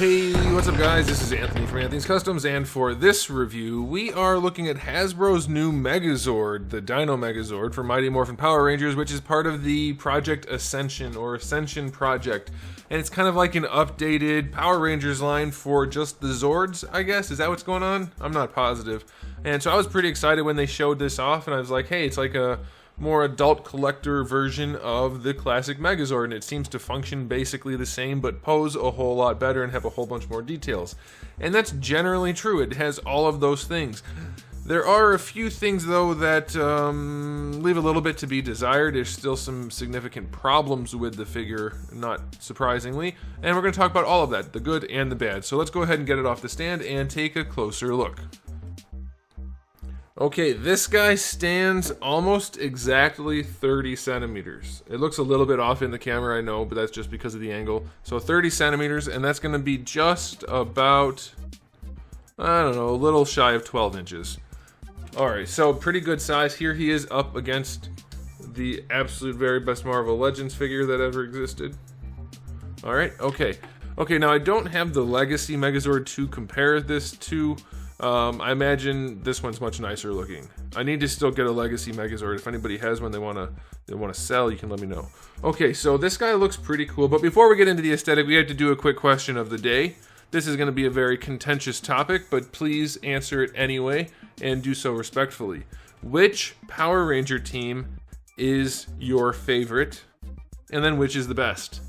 Hey, what's up guys? This is Anthony from Anthony's Customs, and for this review, we are looking at Hasbro's new Megazord, the DINO Megazord for Mighty Morphin Power Rangers, which is part of the Project Ascension, or Ascension project. And it's kind of like an updated Power Rangers line for just the Zords, I guess? Is that what's going on? I'm not positive. And so I was pretty excited when they showed this off, and I was like, hey, it's like a more adult collector version of the classic Megazord, and it seems to function basically the same but pose a whole lot better and have a whole bunch more details. And that's generally true. It has all of those things. There are a few things though that leave a little bit to be desired. There's still some significant problems with the figure, not surprisingly, and we're going to talk about all of that, the good and the bad. So let's go ahead and get it off the stand and take a closer look. Okay, this guy stands almost exactly 30 centimeters. It looks a little bit off in the camera, I know, but that's just because of the angle. So 30 centimeters, and that's going to be just about, I don't know, a little shy of 12 inches. Alright, so pretty good size. Here he is up against the absolute very best Marvel Legends figure that ever existed. Alright, okay. Okay, now I don't have the Legacy Megazord to compare this to. I imagine this one's much nicer looking. I need to still get a Legacy Megazord. If anybody has one they want to sell, you can let me know. Okay, so this guy looks pretty cool, but before we get into the aesthetic, we have to do a quick question of the day. This is going to be a very contentious topic, but please answer it anyway, and do so respectfully. Which Power Ranger team is your favorite? And then which is the best?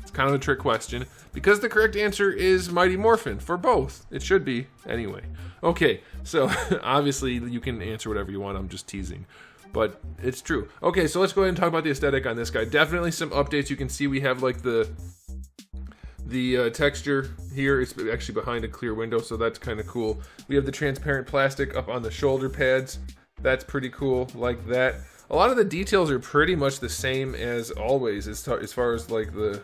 It's kind of a trick question, because the correct answer is Mighty Morphin, for both. It should be, anyway. Okay, so obviously you can answer whatever you want, I'm just teasing. But it's true. Okay, so let's go ahead and talk about the aesthetic on this guy. Definitely some updates. You can see we have like the texture here. It's actually behind a clear window, so that's kind of cool. We have the transparent plastic up on the shoulder pads. That's pretty cool, like that. A lot of the details are pretty much the same as always as far as like the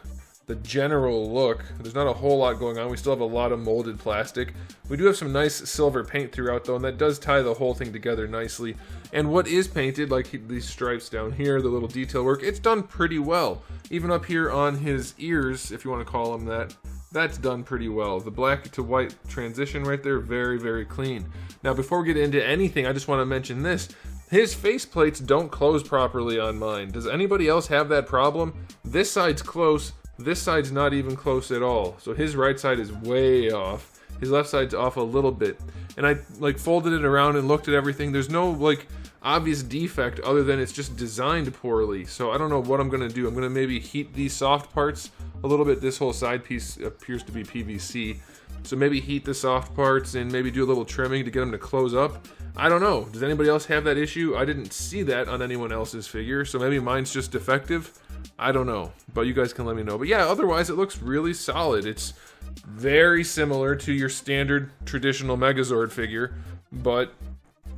general look. There's not a whole lot going on. We still have a lot of molded plastic. We do have some nice silver paint throughout though, and that does tie the whole thing together nicely. And what is painted, like these stripes down here, the little detail work, it's done pretty well. Even up here on his ears, if you want to call them that, that's done pretty well. The black to white transition right there, very, very clean. Now before we get into anything, I just want to mention this. His face plates don't close properly on mine. Does anybody else have that problem? This side's close. This side's not even close at all. So his right side is way off. His left side's off a little bit. And I like folded it around and looked at everything. There's no like obvious defect other than it's just designed poorly. So I don't know what I'm gonna do. I'm gonna maybe heat these soft parts a little bit. This whole side piece appears to be PVC. So maybe heat the soft parts and maybe do a little trimming to get them to close up. I don't know. Does anybody else have that issue? I didn't see that on anyone else's figure. So maybe mine's just defective. I don't know, but you guys can let me know. But yeah, otherwise it looks really solid. It's very similar to your standard traditional Megazord figure, but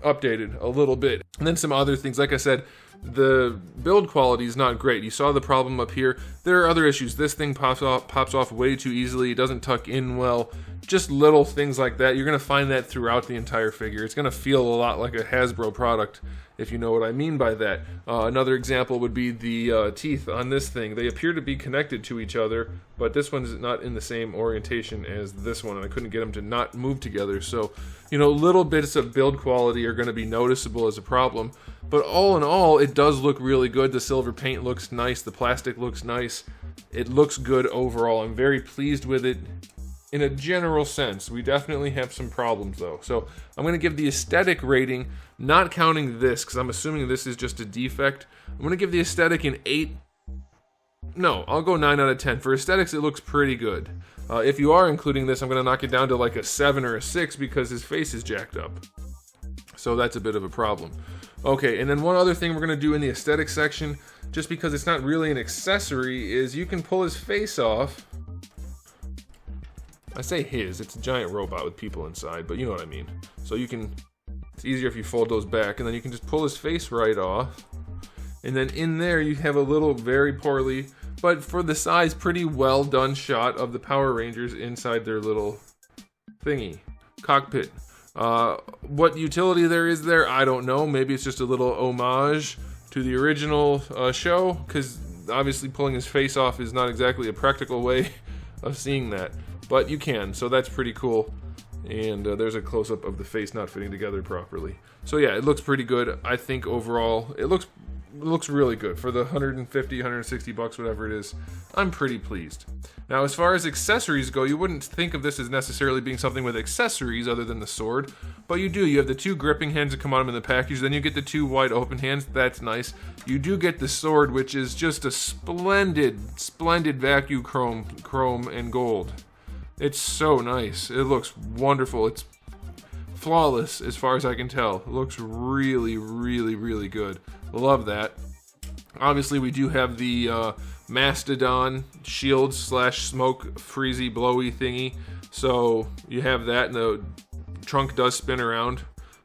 updated a little bit. And then some other things, like I said, the build quality is not great. You saw the problem up here. There are other issues. This thing pops off way too easily. It doesn't tuck in well. Just little things like that. You're going to find that throughout the entire figure. It's going to feel a lot like a Hasbro product, if you know what I mean by that. Another example would be the teeth on this thing. They appear to be connected to each other, but this one's not in the same orientation as this one, and I couldn't get them to not move together. So, you know, little bits of build quality are going to be noticeable as a problem. But all in all, it does look really good. The silver paint looks nice. The plastic looks nice. It looks good overall. I'm very pleased with it. In a general sense, we definitely have some problems though. So I'm going to give the aesthetic rating, not counting this, because I'm assuming this is just a defect. I'm going to give the aesthetic an 8. No, I'll go 9 out of 10. For aesthetics, it looks pretty good. If you are including this, I'm going to knock it down to like a 7 or a 6 because his face is jacked up. So that's a bit of a problem. Okay, and then one other thing we're going to do in the aesthetic section, just because it's not really an accessory, is you can pull his face off. I say his, it's a giant robot with people inside, but you know what I mean. So you can, it's easier if you fold those back, and then you can just pull his face right off. And then in there you have a little very poorly, but for the size, pretty well done shot of the Power Rangers inside their little thingy, cockpit. What utility there is there, I don't know. Maybe it's just a little homage to the original show, because obviously pulling his face off is not exactly a practical way of seeing that, but you can, so that's pretty cool. And there's a close-up of the face not fitting together properly. So yeah, it looks pretty good. I think overall it looks really good for the 150, 160 bucks, whatever it is. I'm pretty pleased. Now, as far as accessories go, you wouldn't think of this as necessarily being something with accessories other than the sword, but you do. You have the 2 gripping hands that come on in the package, then you get the 2 wide open hands. That's nice. You do get the sword, which is just a splendid vacuum chrome and gold. It's so nice. It looks wonderful. It's flawless as far as I can tell. It looks really, really, really good. Love that. Obviously, we do have the Mastodon shield / smoke freezy blowy thingy. So you have that, and the trunk does spin around.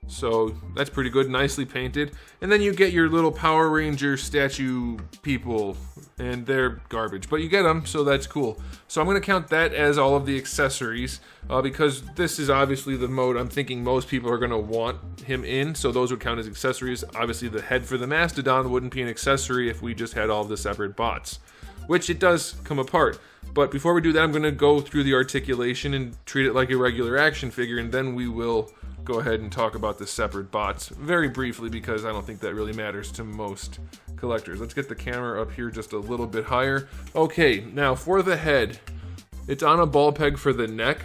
So that's pretty good, nicely painted. And then you get your little Power Ranger statue people, and they're garbage, but you get them, so that's cool. So I'm going to count that as all of the accessories, because this is obviously the mode I'm thinking most people are going to want him in, so those would count as accessories. Obviously the head for the Mastodon wouldn't be an accessory if we just had all of the separate bots, which it does come apart. But before we do that, I'm going to go through the articulation and treat it like a regular action figure, and then we will go ahead and talk about the separate bots very briefly, because I don't think that really matters to most collectors. Let's get the camera up here just a little bit higher. Okay, now for the head, it's on a ball peg for the neck,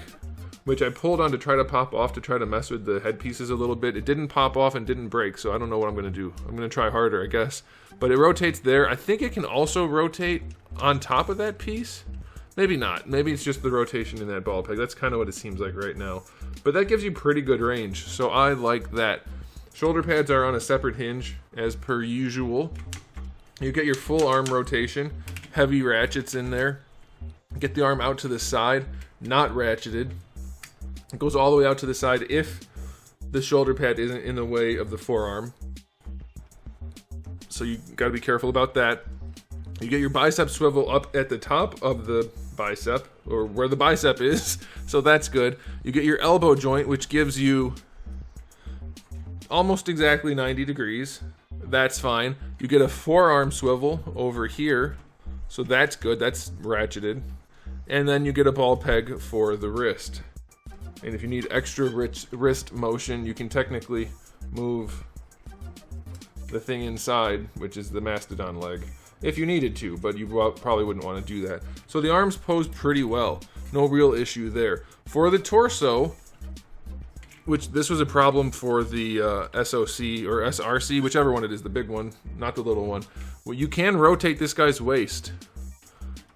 which I pulled on to try to pop off to try to mess with the head pieces a little bit. It didn't pop off and didn't break, so I don't know what I'm going to do. I'm going to try harder, I guess. But it rotates there. I think it can also rotate on top of that piece. Maybe not. Maybe it's just the rotation in that ball peg. That's kind of what it seems like right now. But that gives you pretty good range, so I like that. Shoulder pads are on a separate hinge, as per usual. You get your full arm rotation, heavy ratchets in there. Get the arm out to the side, not ratcheted. It goes all the way out to the side if the shoulder pad isn't in the way of the forearm. So you gotta be careful about that. You get your bicep swivel up at the top of the bicep, or where the bicep is, so that's good. You get your elbow joint, which gives you almost exactly 90 degrees. That's fine. You get a forearm swivel over here, so that's good. That's ratcheted. And then you get a ball peg for the wrist. And if you need extra wrist motion, you can technically move the thing inside, which is the Mastodon leg, if you needed to, but you probably wouldn't want to do that. So the arms pose pretty well. No real issue there. For the torso, which this was a problem for the SOC or SRC, whichever one it is, the big one, not the little one. Well, you can rotate this guy's waist.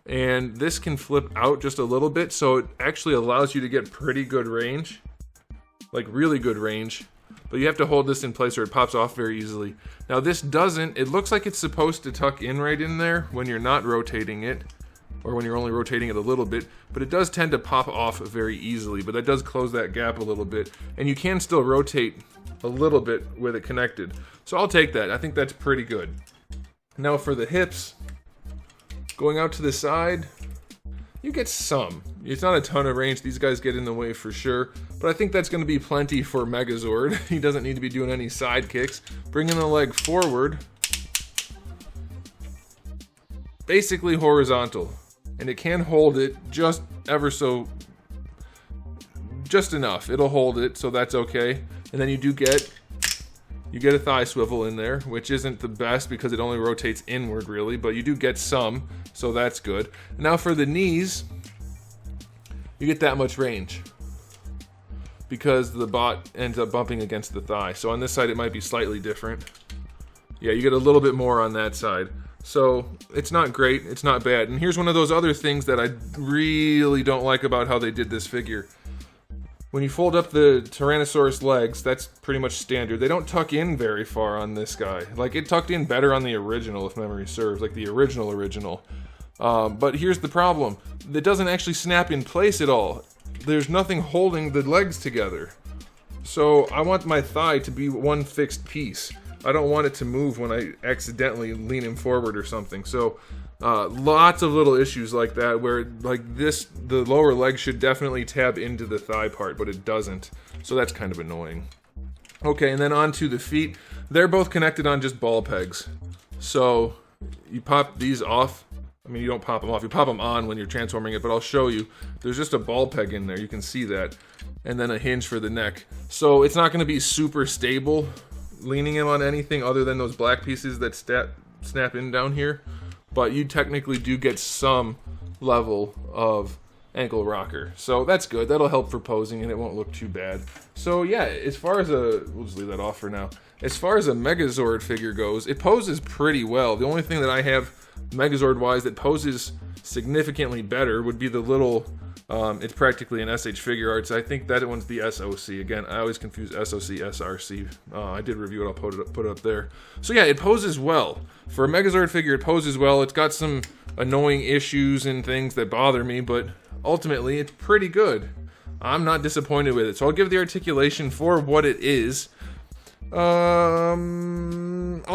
And this can flip out just a little bit, so it actually allows you to get pretty good range. Like really good range. But you have to hold this in place or it pops off very easily. Now this doesn't, it looks like it's supposed to tuck in right in there when you're not rotating it, or when you're only rotating it a little bit, but it does tend to pop off very easily, but that does close that gap a little bit, and you can still rotate a little bit with it connected. So I'll take that. I think that's pretty good. Now for the hips, going out to the side, you get some. It's not a ton of range. These guys get in the way for sure, but I think that's going to be plenty for Megazord. He doesn't need to be doing any side kicks. Bringing the leg forward, basically horizontal, and it can hold it just ever so, just enough. It'll hold it, so that's okay. And then you get a thigh swivel in there, which isn't the best because it only rotates inward really, but you do get some, so that's good. Now for the knees, you get that much range because the bot ends up bumping against the thigh. So on this side it might be slightly different. Yeah, you get a little bit more on that side. So it's not great, it's not bad. And here's one of those other things that I really don't like about how they did this figure. When you fold up the Tyrannosaurus legs, that's pretty much standard. They don't tuck in very far on this guy. Like, it tucked in better on the original, if memory serves, like the original. But here's the problem. It doesn't actually snap in place at all. There's nothing holding the legs together. So I want my thigh to be one fixed piece. I don't want it to move when I accidentally lean him forward or something. So lots of little issues like that where like this, the lower leg should definitely tab into the thigh part, but it doesn't. So that's kind of annoying. Okay, and then on to the feet. They're both connected on just ball pegs. So you pop these off I mean, you don't pop them off. You pop them on when you're transforming it, but I'll show you. There's just a ball peg in there. You can see that. And then a hinge for the neck. So it's not going to be super stable leaning him on anything other than those black pieces that snap in down here. But you technically do get some level of ankle rocker. So that's good. That'll help for posing and it won't look too bad. So yeah, as far as we'll just leave that off for now. As far as a Megazord figure goes, it poses pretty well. The only thing that I have Megazord-wise that poses significantly better would be the little, it's practically an SH Figure Arts. I think that one's the SOC. Again, I always confuse SOC, SRC. I did review it, I'll put it up there. So yeah, it poses well. For a Megazord figure, it poses well. It's got some annoying issues and things that bother me, but ultimately, it's pretty good. I'm not disappointed with it. So I'll give the articulation for what it is. I'll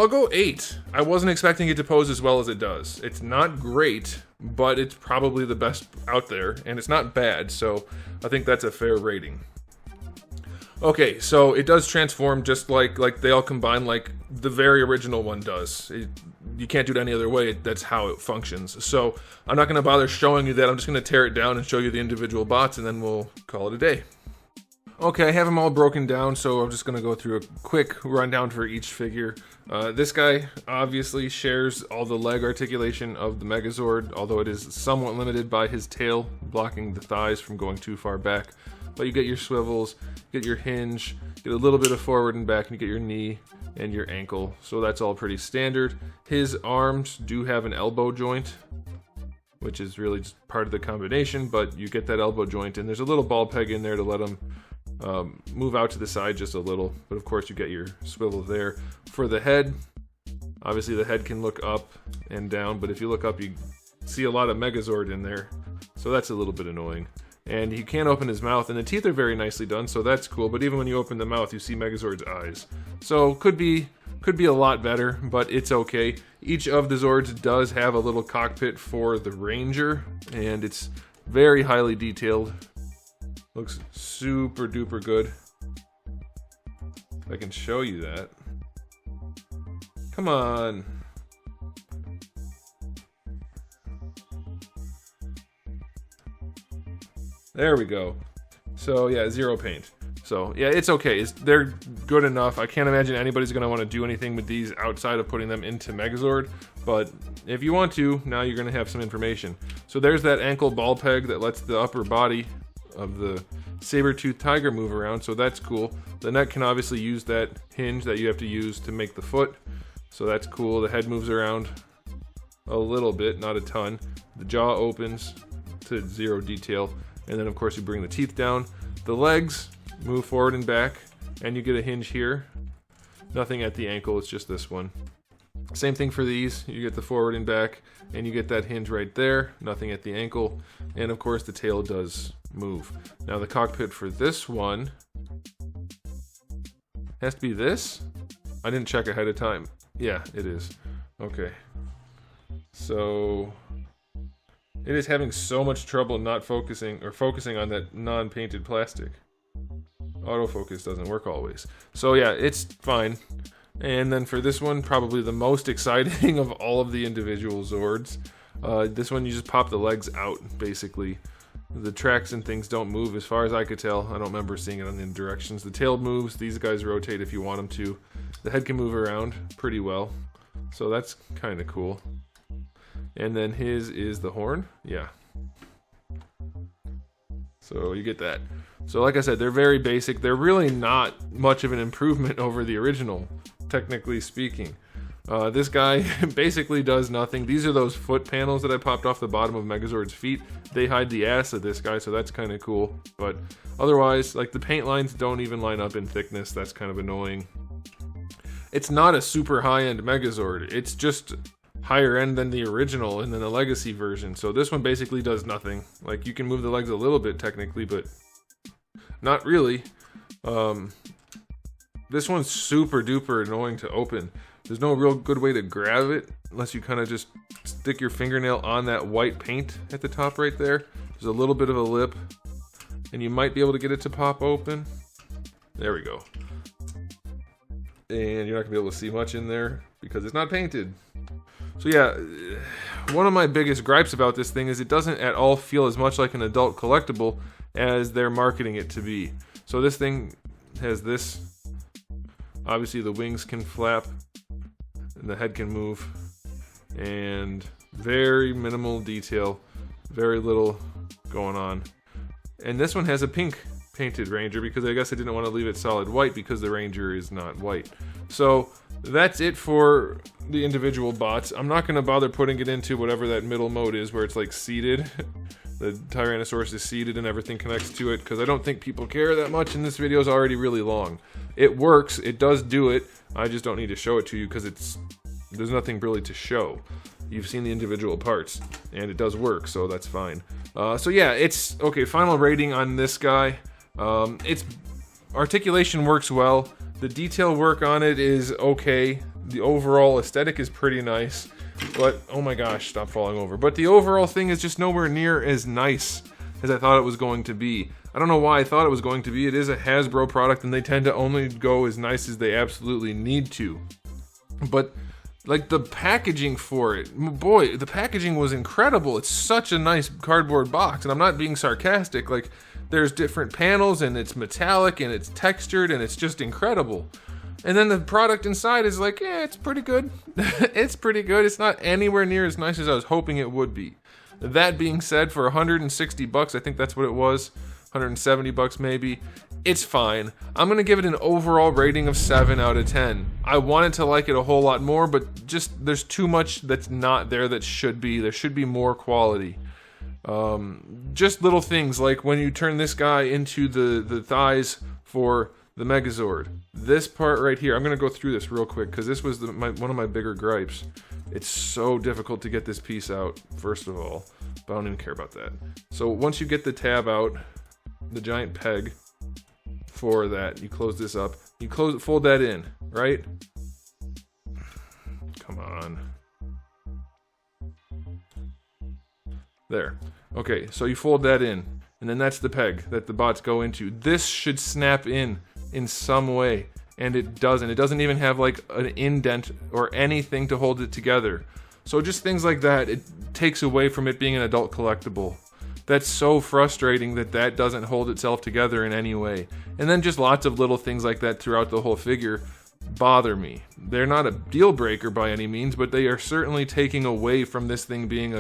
go 8. I wasn't expecting it to pose as well as it does. It's not great, but it's probably the best out there, and it's not bad, so I think that's a fair rating. Okay, so it does transform just like they all combine like the very original one does. You can't do it any other way. That's how it functions. So I'm not going to bother showing you that. I'm just going to tear it down and show you the individual bots, and then we'll call it a day. Okay, I have them all broken down, so I'm just going to go through a quick rundown for each figure. This guy obviously shares all the leg articulation of the Megazord, although it is somewhat limited by his tail, blocking the thighs from going too far back. But you get your swivels, get your hinge, get a little bit of forward and back, and you get your knee and your ankle. So that's all pretty standard. His arms do have an elbow joint, which is really just part of the combination, but you get that elbow joint, and there's a little ball peg in there to let him move out to the side just a little. But of course you get your swivel there. For the head, obviously the head can look up and down, but if you look up you see a lot of Megazord in there, so that's a little bit annoying. And he can't open his mouth, and the teeth are very nicely done, so that's cool. But even when you open the mouth, you see Megazord's eyes. So could be a lot better, but it's okay. Each of the Zords does have a little cockpit for the Ranger, and it's very highly detailed. Looks super duper good. If I can show you that. Come on. There we go. So yeah, zero paint. So yeah, it's okay. They're good enough. I can't imagine anybody's going to want to do anything with these outside of putting them into Megazord. But if you want to, now you're going to have some information. So there's that ankle ball peg that lets the upper body of the saber-toothed tiger move around. So that's cool. The neck can obviously use that hinge that you have to use to make the foot. So that's cool. The head moves around a little bit, not a ton. The jaw opens to zero detail. And then of course you bring the teeth down. The legs move forward and back, and you get a hinge here. Nothing at the ankle, it's just this one. Same thing for these. You get the forward and back, and you get that hinge right there. Nothing at the ankle. And of course the tail does move. Now the cockpit for this one has to be this? I didn't check ahead of time. Yeah, it is. Okay. So it is having so much trouble not focusing on that non-painted plastic. Autofocus doesn't work always. So yeah, it's fine. And then for this one, probably the most exciting of all of the individual Zords. This one you just pop the legs out, basically. The tracks and things don't move as far as I could tell. I don't remember seeing it on the directions. The tail moves, these guys rotate if you want them to. The head can move around pretty well. So that's kind of cool. And then his is the horn. Yeah. So you get that. So like I said, they're very basic. They're really not much of an improvement over the original, technically speaking. This guy basically does nothing. These are those foot panels that I popped off the bottom of Megazord's feet. They hide the ass of this guy, so that's kind of cool. But otherwise, like the paint lines don't even line up in thickness. That's kind of annoying. It's not a super high-end Megazord. It's just higher end than the original and then the legacy version. So this one basically does nothing. Like you can move the legs a little bit technically, but not really. This one's super duper annoying to open. There's no real good way to grab it unless you kind of just stick your fingernail on that white paint at the top right there. There's a little bit of a lip and you might be able to get it to pop open. There we go. And you're not gonna be able to see much in there because it's not painted. So yeah, one of my biggest gripes about this thing is it doesn't at all feel as much like an adult collectible as they're marketing it to be. So this thing has this. Obviously the wings can flap and the head can move, and very minimal detail, very little going on. And this one has a pink painted Ranger because I guess I didn't want to leave it solid white because the Ranger is not white. So that's it for the individual bots. I'm not going to bother putting it into whatever that middle mode is where it's like seated. The Tyrannosaurus is seated and everything connects to it, because I don't think people care that much, and this video is already really long. It works, it does do it, I just don't need to show it to you because there's nothing really to show. You've seen the individual parts, and it does work, so that's fine. So yeah, it's okay. Final rating on this guy. Its articulation works well. The detail work on it is okay. The overall aesthetic is pretty nice. But, oh my gosh, stop falling over. But the overall thing is just nowhere near as nice as I thought it was going to be. I don't know why I thought it was going to be. It is a Hasbro product, and they tend to only go as nice as they absolutely need to. But, like, the packaging for it, boy, the packaging was incredible. It's such a nice cardboard box, and I'm not being sarcastic. Like, there's different panels, and it's metallic, and it's textured, and it's just incredible. And then the product inside is like, yeah, it's pretty good. It's pretty good. It's not anywhere near as nice as I was hoping it would be. That being said, for 160 bucks, I think that's what it was, 170 bucks maybe, it's fine. I'm going to give it an overall rating of 7 out of 10. I wanted to like it a whole lot more, but just there's too much that's not there that should be. There should be more quality. Just little things like when you turn this guy into the thighs for the Megazord. This part right here, I'm going to go through this real quick because this was one of my bigger gripes. It's so difficult to get this piece out, first of all, but I don't even care about that. So once you get the tab out, the giant peg for that, you close this up, you fold that in, right? Come on. There. Okay, so you fold that in, and then that's the peg that the bots go into. This should snap in some way, and it doesn't. It doesn't even have like an indent or anything to hold it together. So just things like that, it takes away from it being an adult collectible. That's so frustrating that doesn't hold itself together in any way. And then just lots of little things like that throughout the whole figure bother me. They're not a deal breaker by any means, but they are certainly taking away from this thing being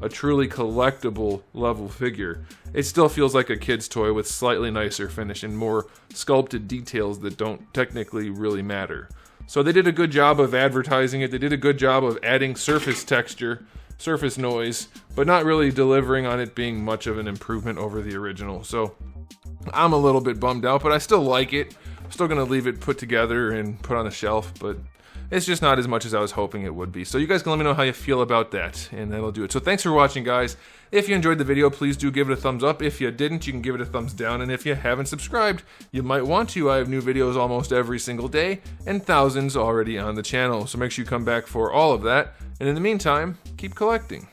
a truly collectible level figure. It still feels like a kid's toy with slightly nicer finish and more sculpted details that don't technically really matter. So they did a good job of advertising it. They did a good job of adding surface texture, surface noise, but not really delivering on it being much of an improvement over the original. So I'm a little bit bummed out, but I still like it. I'm still going to leave it put together and put on a shelf, but it's just not as much as I was hoping it would be. So you guys can let me know how you feel about that, and that'll do it. So thanks for watching, guys. If you enjoyed the video, please do give it a thumbs up. If you didn't, you can give it a thumbs down. And if you haven't subscribed, you might want to. I have new videos almost every single day, and thousands already on the channel. So make sure you come back for all of that. And in the meantime, keep collecting.